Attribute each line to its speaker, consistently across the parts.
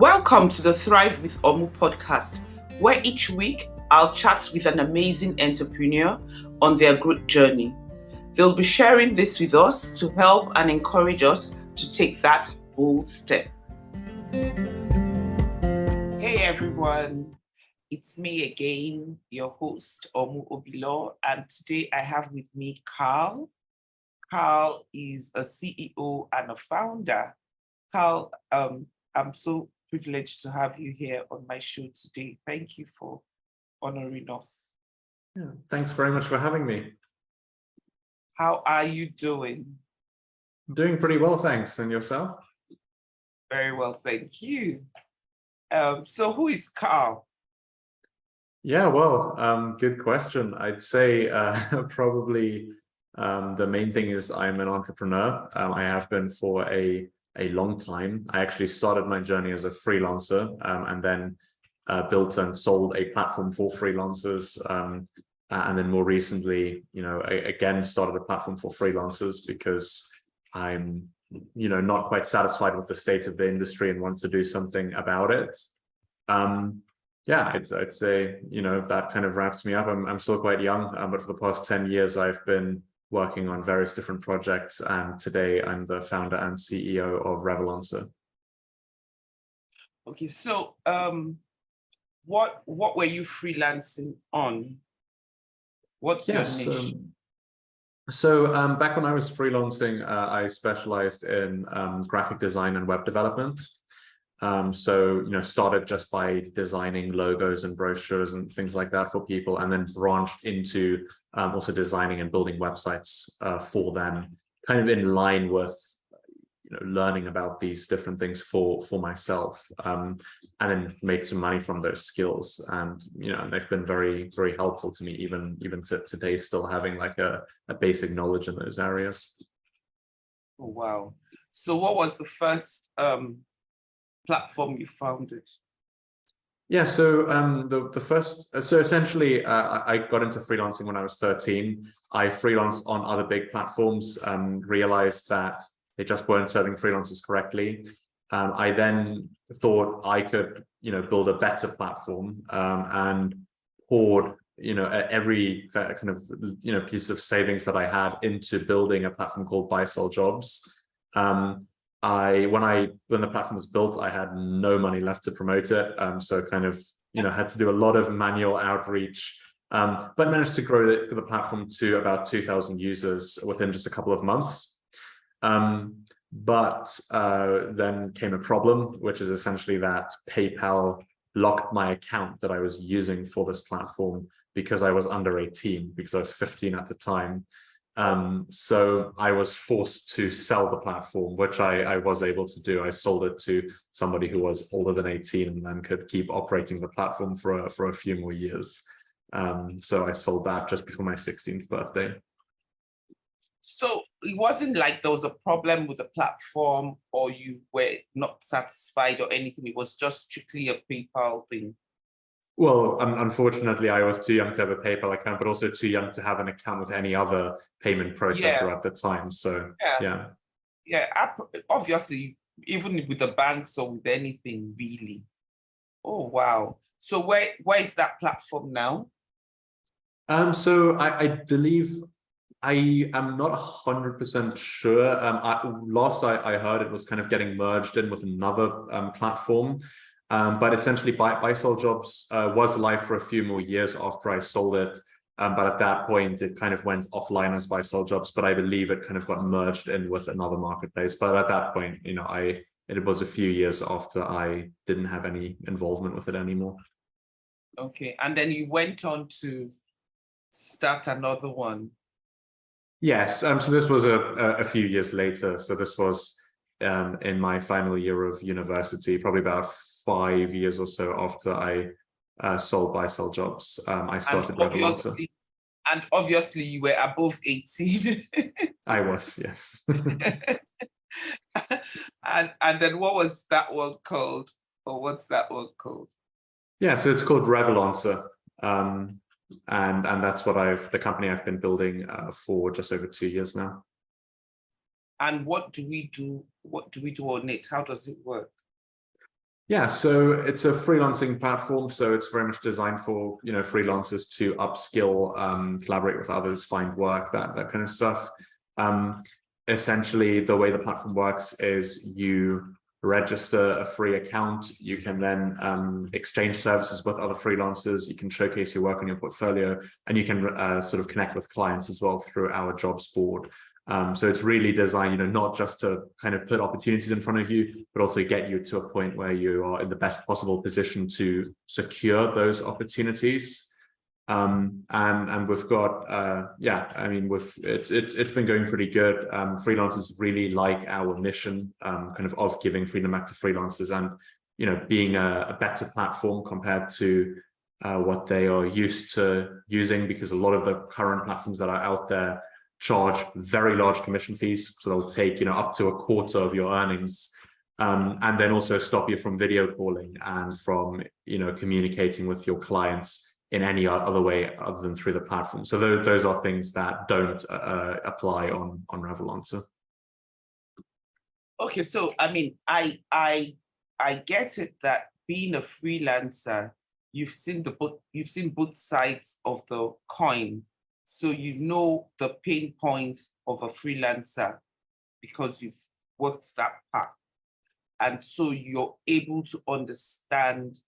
Speaker 1: Welcome to the Thrive with OMU Podcast, where each week I'll chat with an amazing entrepreneur on their growth journey. They'll be sharing this with us to help and encourage us to take that bold step. Hey everyone, it's me again, your host OMU Obilo, and today I have with me Karl. Karl is a CEO and a founder. Karl, I'm so privileged to have you here on my show today. Thank you for honoring us.
Speaker 2: Yeah, thanks very much for having me.
Speaker 1: How are you doing?
Speaker 2: Doing pretty well, thanks. And yourself?
Speaker 1: Very well, thank you. So who is Karl?
Speaker 2: Yeah, well, good question. I'd say probably the main thing is I'm an entrepreneur. I have been for a long time. I actually started my journey as a freelancer and then built and sold a platform for freelancers. And then more recently, again, started a platform for freelancers because I'm, not quite satisfied with the state of the industry and want to do something about it. Yeah, I'd say, that kind of wraps me up. I'm still quite young, but for the past 10 years, I've been working on various different projects, and today I'm the founder and CEO of Revolutionizing.
Speaker 1: Okay, so what were you freelancing on? What's your niche?
Speaker 2: So back when I was freelancing, I specialized in graphic design and web development. Started just by designing logos and brochures and things like that for people, and then branched into also designing and building websites for them, kind of in line with learning about these different things for myself, and then made some money from those skills. And they've been very, very helpful to me, even to today, still having like a basic knowledge in those areas.
Speaker 1: Oh, wow. So what was the first platform you founded?
Speaker 2: Yeah, so the first, so essentially I got into freelancing when I was 13. I freelanced on other big platforms, realized that they just weren't serving freelancers correctly. I then thought I could, build a better platform, and poured, every kind of, piece of savings that I had into building a platform called Buy Sell Jobs. When the platform was built, I had no money left to promote it. So kind of, had to do a lot of manual outreach, but managed to grow the platform to about 2,000 users within just a couple of months. But then came a problem, which is essentially that PayPal locked my account that I was using for this platform because I was under 18, because I was 15 at the time. So I was forced to sell the platform, which I was able to do. I sold it to somebody who was older than 18 and then could keep operating the platform for a few more years. So I sold that just before my 16th birthday.
Speaker 1: So it wasn't like there was a problem with the platform or you were not satisfied or anything. It was just strictly a PayPal thing.
Speaker 2: Well, unfortunately, I was too young to have a PayPal account, but also too young to have an account with any other payment processor at the time. So, yeah.
Speaker 1: Obviously, even with the banks or with anything, really. Oh, wow. So where is that platform now?
Speaker 2: So I believe, I am not 100% sure. Last I heard, it was kind of getting merged in with another platform. But essentially, Buy Sell Jobs was live for a few more years after I sold it. But at that point, it kind of went offline as Buy Sell Jobs. But I believe it kind of got merged in with another marketplace. But at that point, it was a few years after I didn't have any involvement with it anymore.
Speaker 1: Okay, and then you went on to start another one.
Speaker 2: Yes. So this was a few years later. So this was in my final year of university, probably about 5 years or so after I sold Buy Sell Jobs. I started Revolutionizing.
Speaker 1: And obviously you were above 18.
Speaker 2: I was, yes.
Speaker 1: and then what was that one called? Or what's that one called?
Speaker 2: Yeah, so it's called Revolutionizing. And that's what the company I've been building for just over 2 years now.
Speaker 1: And what do we do? What do we do on it? How does it work?
Speaker 2: Yeah, so it's a freelancing platform. So it's very much designed for, freelancers to upskill, collaborate with others, find work, that kind of stuff. Essentially, the way the platform works is you register a free account. You can then exchange services with other freelancers. You can showcase your work on your portfolio, and you can sort of connect with clients as well through our jobs board. So it's really designed, not just to kind of put opportunities in front of you, but also get you to a point where you are in the best possible position to secure those opportunities. And we've got, it's been going pretty good. Freelancers really like our mission, kind of giving freedom back to freelancers, and being a better platform compared to what they are used to using, because a lot of the current platforms that are out there charge very large commission fees. So they'll take, up to a quarter of your earnings, and then also stop you from video calling and from, communicating with your clients in any other way other than through the platform. So those are things that don't apply on Revolutionizing.
Speaker 1: Okay, so I get it that being a freelancer, you've seen both sides of the coin. So you know the pain points of a freelancer because you've worked that path. And so you're able to understand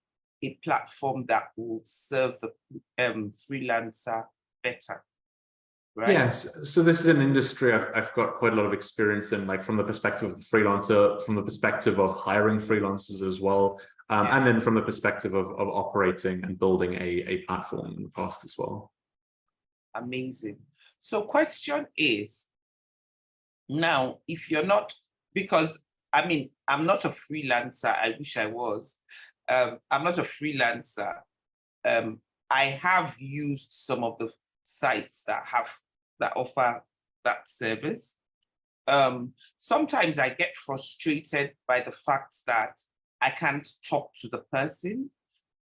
Speaker 1: a platform that will serve the freelancer better, right?
Speaker 2: Yes. So this is an industry I've got quite a lot of experience in, like from the perspective of the freelancer, from the perspective of hiring freelancers as well, and then from the perspective of operating and building a platform in the past as well.
Speaker 1: Amazing. So question is, now, if you're not, because I'm not a freelancer, I wish I was. I'm not a freelancer. I have used some of the sites that offer that service. Sometimes I get frustrated by the fact that I can't talk to the person,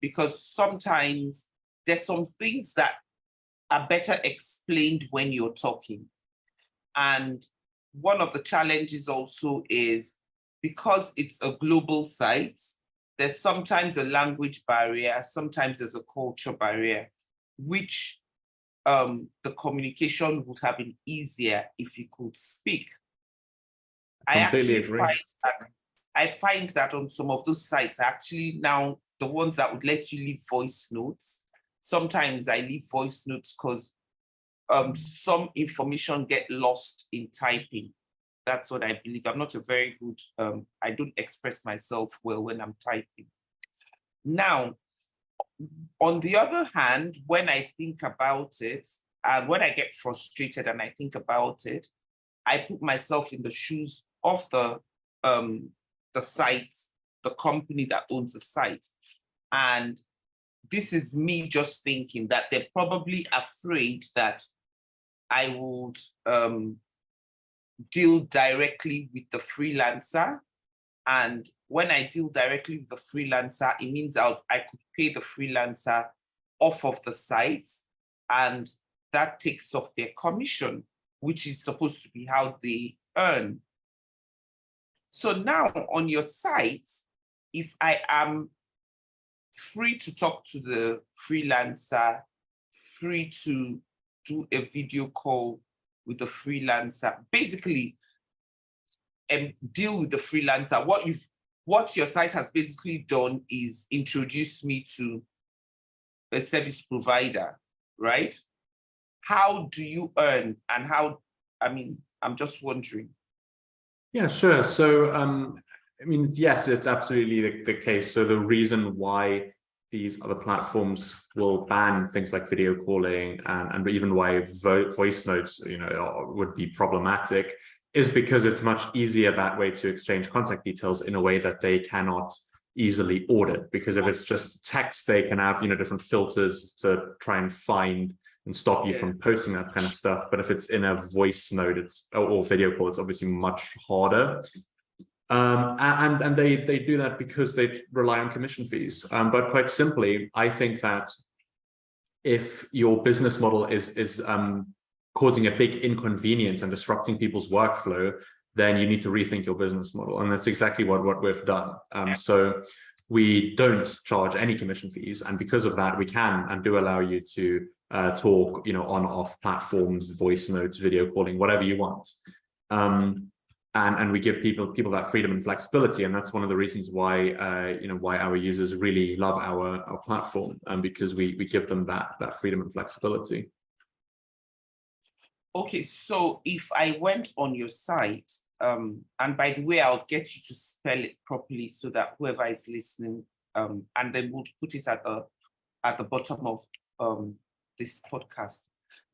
Speaker 1: because sometimes there's some things that are better explained when you're talking. And one of the challenges also is, because it's a global site, there's sometimes a language barrier, sometimes there's a culture barrier, which the communication would have been easier if you could speak. I find that on some of those sites, actually now the ones that would let you leave voice notes, sometimes I leave voice notes because some information get lost in typing. That's what I believe. I'm not a very good, I don't express myself well when I'm typing. Now, on the other hand, when I think about it, and when I get frustrated and I think about it, I put myself in the shoes of the site, the company that owns the site. And this is me just thinking that they're probably afraid that I would deal directly with the freelancer. And when I deal directly with the freelancer, it means I could pay the freelancer off of the site, and that takes off their commission, which is supposed to be how they earn. So now on your site, if I am free to talk to the freelancer, free to do a video call with the freelancer, basically, and deal with the freelancer, what your site has basically done is introduce me to a service provider, right? How do you earn, and how, I'm just wondering.
Speaker 2: Yeah, sure. So, yes, it's absolutely the case. So the reason why these other platforms will ban things like video calling and even why voice notes, would be problematic, is because it's much easier that way to exchange contact details in a way that they cannot easily audit. Because if it's just text, they can have, different filters to try and find and stop you from posting that kind of stuff. But if it's in a voice note, or video call, it's obviously much harder. And they do that because they rely on commission fees. But quite simply, I think that if your business model is causing a big inconvenience and disrupting people's workflow, then you need to rethink your business model. And that's exactly what we've done. So we don't charge any commission fees. And because of that, we can and do allow you to talk, on off platforms, voice notes, video calling, whatever you want. And we give people that freedom and flexibility, and that's one of the reasons why why our users really love our platform, because we give them that freedom and flexibility.
Speaker 1: Okay, so if I went on your site, and by the way, I'll get you to spell it properly so that whoever is listening, and then we'll put it at the bottom of this podcast.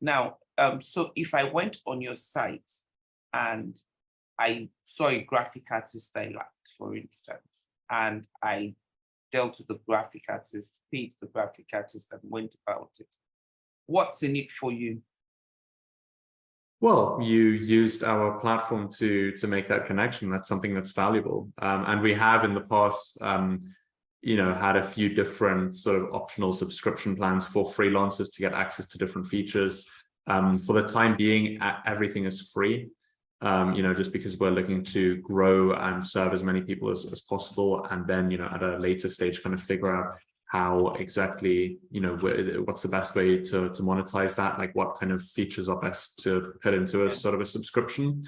Speaker 1: Now, so if I went on your site and I saw a graphic artist I liked, for instance, and I dealt with the graphic artist, paid the graphic artist, and went about it, what's in it for you?
Speaker 2: Well, you used our platform to make that connection. That's something that's valuable. And we have in the past, had a few different sort of optional subscription plans for freelancers to get access to different features. For the time being, everything is free. Just because we're looking to grow and serve as many people as possible. And then, at a later stage, kind of figure out how exactly, what's the best way to monetize that, like what kind of features are best to put into a sort of a subscription.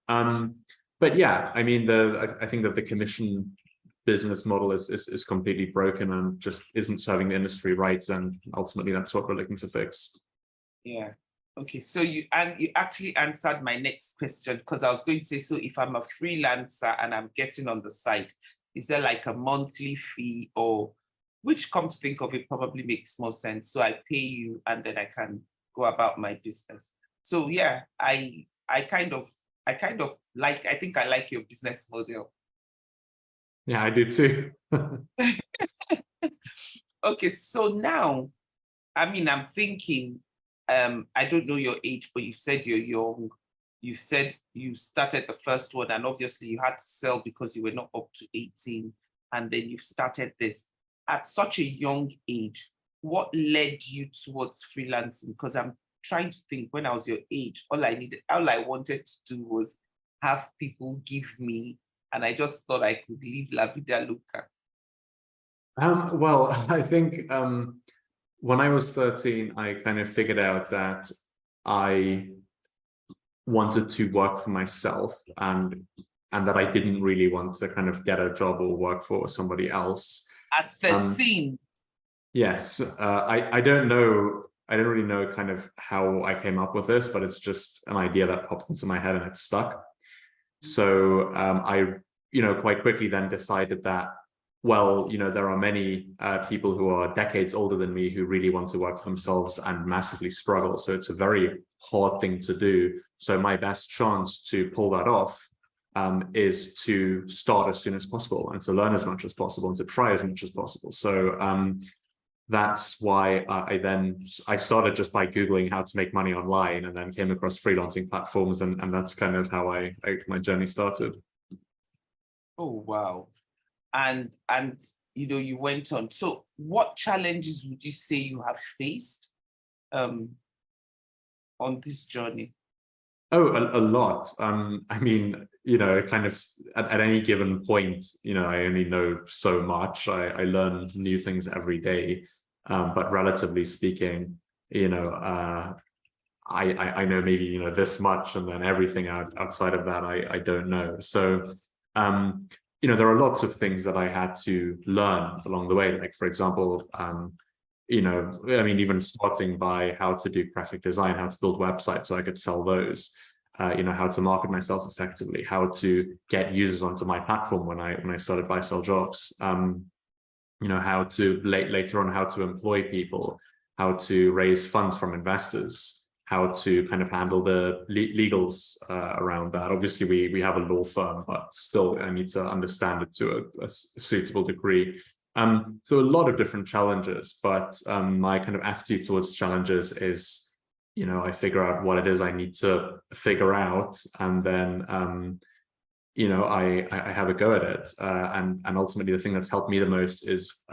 Speaker 2: But yeah, I mean, I think that the commission business model is completely broken and just isn't serving the industry right. And ultimately, that's what we're looking to fix.
Speaker 1: Yeah. Okay, so you actually answered my next question, because I was going to say, so if I'm a freelancer and I'm getting on the site, is there like a monthly fee, or which, come to think of it, probably makes more sense. So I pay you and then I can go about my business. So yeah, I kind of like, I think I like your business model.
Speaker 2: Yeah, I do too.
Speaker 1: Okay, so now, I mean, I'm thinking, I don't know your age, but you've said you're young. You've said you started the first one, and obviously you had to sell because you were not up to 18, and then you've started this. At such a young age, what led you towards freelancing? Because I'm trying to think, when I was your age, all I wanted to do was have people give me, and I just thought I could live la vida loca.
Speaker 2: Well, I think when I was 13, I kind of figured out that I wanted to work for myself, and that I didn't really want to kind of get a job or work for somebody else.
Speaker 1: At 13?
Speaker 2: Yes. I don't know. I don't really know kind of how I came up with this, but it's just an idea that popped into my head and it stuck. So I, quite quickly then decided that, well, there are many people who are decades older than me who really want to work for themselves and massively struggle. So it's a very hard thing to do. So my best chance to pull that off is to start as soon as possible and to learn as much as possible and to try as much as possible. So that's why I started just by Googling how to make money online, and then came across freelancing platforms, and that's kind of how my journey started.
Speaker 1: Oh, wow. And you went on. So what challenges would you say you have faced on this journey?
Speaker 2: Oh, a lot. I mean, kind of at any given point, I only know so much. I learn new things every day. But relatively speaking, I know maybe, this much, and then everything outside of that, I don't know. So, there are lots of things that I had to learn along the way. Like, for example, even starting by how to do graphic design, how to build websites so I could sell those, how to market myself effectively, how to get users onto my platform when I started Buy Sell Jobs, how to later on, how to employ people, how to raise funds from investors, how to kind of handle the legals around that. Obviously, we have a law firm, but still I need to understand it to a suitable degree. So a lot of different challenges, but my kind of attitude towards challenges is, I figure out what it is I need to figure out, and then, I have a go at it. And ultimately, the thing that's helped me the most is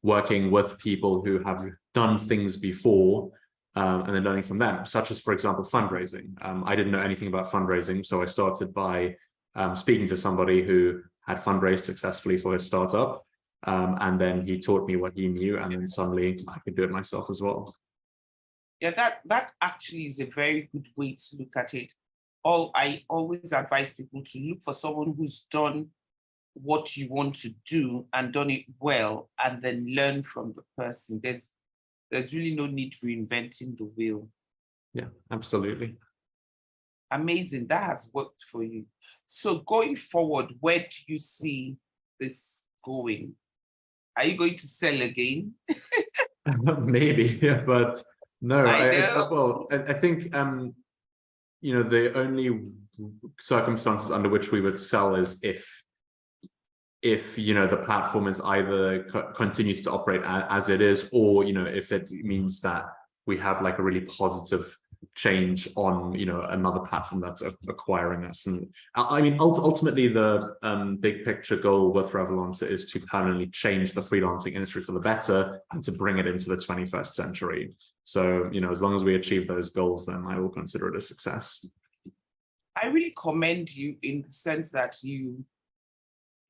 Speaker 2: working with people who have done things before, and then learning from them, such as, for example, fundraising. I didn't know anything about fundraising, so I started by speaking to somebody who had fundraised successfully for his startup. And then he taught me what he knew, and then suddenly I could do it myself as well.
Speaker 1: Yeah, that actually is a very good way to look at it. I always advise people to look for someone who's done what you want to do and done it well, and then learn from the person. There's really no need reinventing the wheel.
Speaker 2: Yeah, absolutely.
Speaker 1: Amazing. That has worked for you. So going forward, where do you see this going? Are you going to sell again?
Speaker 2: Maybe, yeah, but no,
Speaker 1: I know.
Speaker 2: I think the only circumstances under which we would sell is if the platform is either continues to operate as it is, or if it means that we have like a really positive change on another platform that's acquiring us. And I mean, ultimately the big picture goal with Revolutionizing is to permanently change the freelancing industry for the better and to bring it into the 21st century. So as long as we achieve those goals, then I will consider it a success.
Speaker 1: I really commend you in the sense that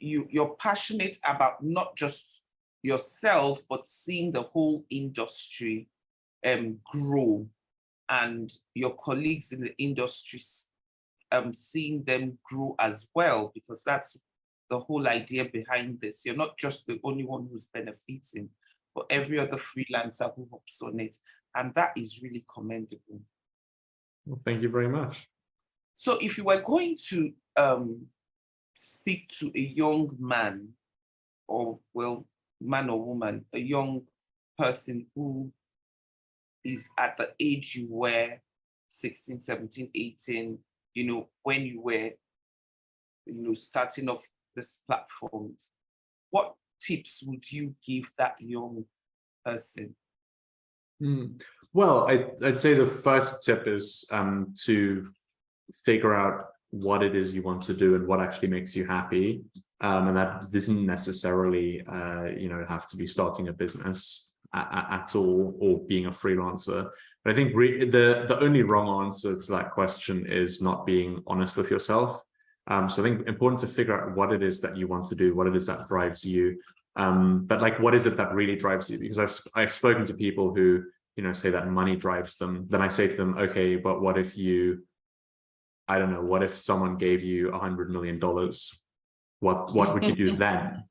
Speaker 1: you're passionate about not just yourself, but seeing the whole industry grow, and your colleagues in the industry, seeing them grow as well, because that's the whole idea behind this. You're not just the only one who's benefiting, but every other freelancer who hops on it. And that is really commendable.
Speaker 2: Well, thank you very much.
Speaker 1: So if you were going to speak to a young man, or man or woman, a young person who is at the age you were, 16, 17, 18, when you were, starting off this platform, what tips would you give that young person?
Speaker 2: Well, I'd say the first tip is to figure out what it is you want to do and what actually makes you happy. And that doesn't necessarily, have to be starting a business at all, or being a freelancer. But I think the only wrong answer to that question is not being honest with yourself. So I think important to figure out what it is that you want to do, what it is that drives you. But like, what is it that really drives you? Because I've spoken to people who, say that money drives them. Then I say to them, okay, but what if what if someone gave you $100 million? What would you do then?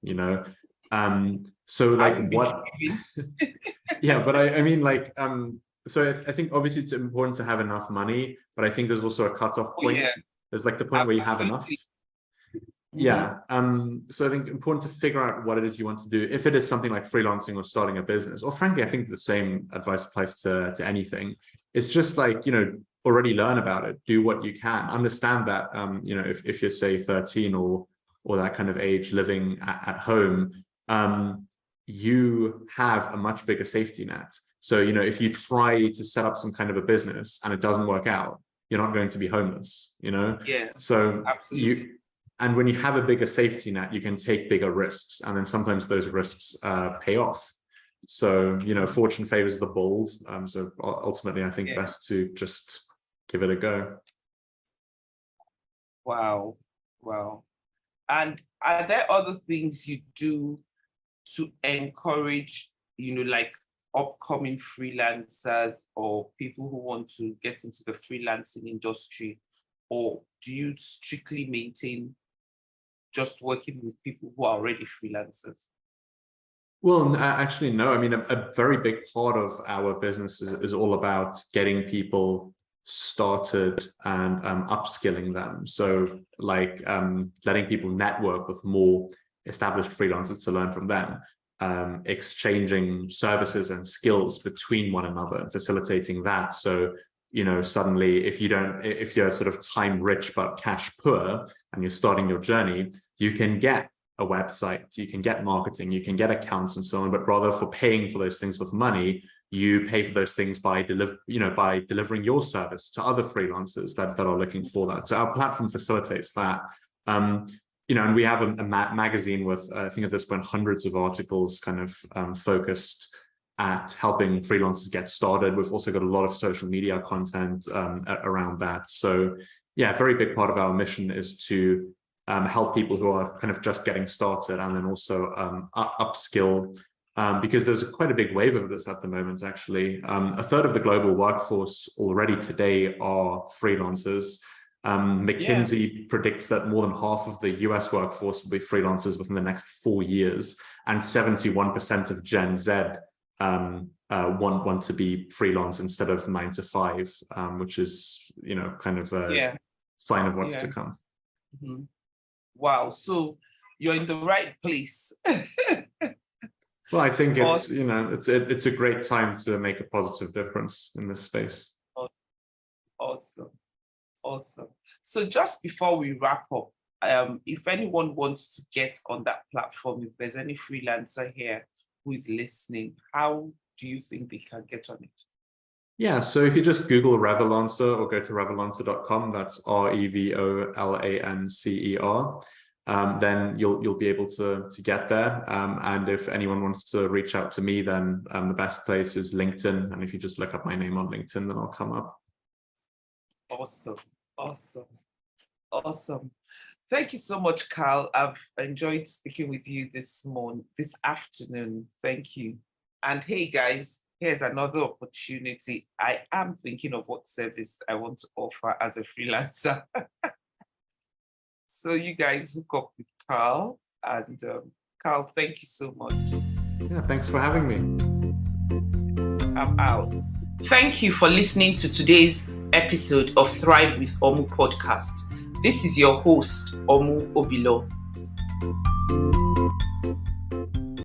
Speaker 2: So like what? Yeah, but I mean, like, so I think obviously it's important to have enough money, but I think there's also a cutoff point.
Speaker 1: Yeah.
Speaker 2: There's like the point where you have enough. Yeah. So I think important to figure out what it is you want to do. If it is something like freelancing or starting a business, or frankly, I think the same advice applies to anything. It's just like, already learn about it, do what you can, understand that, if you're say 13 or that kind of age living at home, you have a much bigger safety net. So, if you try to set up some kind of a business and it doesn't work out, you're not going to be homeless,
Speaker 1: Yeah,
Speaker 2: So
Speaker 1: absolutely.
Speaker 2: and when you have a bigger safety net, you can take bigger risks, and then sometimes those risks pay off. So, fortune favors the bold. So ultimately, I think best to just give it a go.
Speaker 1: Wow. And are there other things you do to encourage, like upcoming freelancers or people who want to get into the freelancing industry? Or do you strictly maintain just working with people who are already freelancers?
Speaker 2: Well, actually, no. I mean, a very big part of our business is all about getting people started and upskilling them. So like letting people network with more established freelancers to learn from them, exchanging services and skills between one another and facilitating that. So, suddenly if you're sort of time rich but cash poor and you're starting your journey, you can get a website, you can get marketing, you can get accounts and so on, but rather for paying for those things with money, you pay for those things by delivering your service to other freelancers that are looking for that. So our platform facilitates that. And we have a magazine with, I think at this point, hundreds of articles kind of focused at helping freelancers get started. We've also got a lot of social media content around that. So yeah, a very big part of our mission is to help people who are kind of just getting started, and then also upskill, because there's quite a big wave of this at the moment, actually. A third of the global workforce already today are freelancers. McKinsey predicts that more than half of the US workforce will be freelancers within the next 4 years, and 71% of Gen Z want to be freelance instead of 9 to 5, which is, kind of a sign of what's to come.
Speaker 1: Mm-hmm. Wow, so you're in the right place.
Speaker 2: Well, I think it's it's a great time to make a positive difference in this space.
Speaker 1: Awesome. So just before we wrap up, if anyone wants to get on that platform, if there's any freelancer here who is listening, how do you think they can get on it?
Speaker 2: Yeah, so if you just Google Revolancer or go to revolancer.com, that's REVOLANCER, then you'll be able to get there. And if anyone wants to reach out to me, then the best place is LinkedIn. And if you just look up my name on LinkedIn, then I'll come up.
Speaker 1: Awesome. Thank you so much, Karl. I've enjoyed speaking with you this afternoon. Thank you. And hey, guys, here's another opportunity. I am thinking of what service I want to offer as a freelancer. So you guys hook up with Karl. And Karl, thank you so much.
Speaker 2: Yeah, thanks for having me.
Speaker 1: I'm out. Thank you for listening to today's episode of Thrive with OMU Podcast. This is your host, OMU Obilo.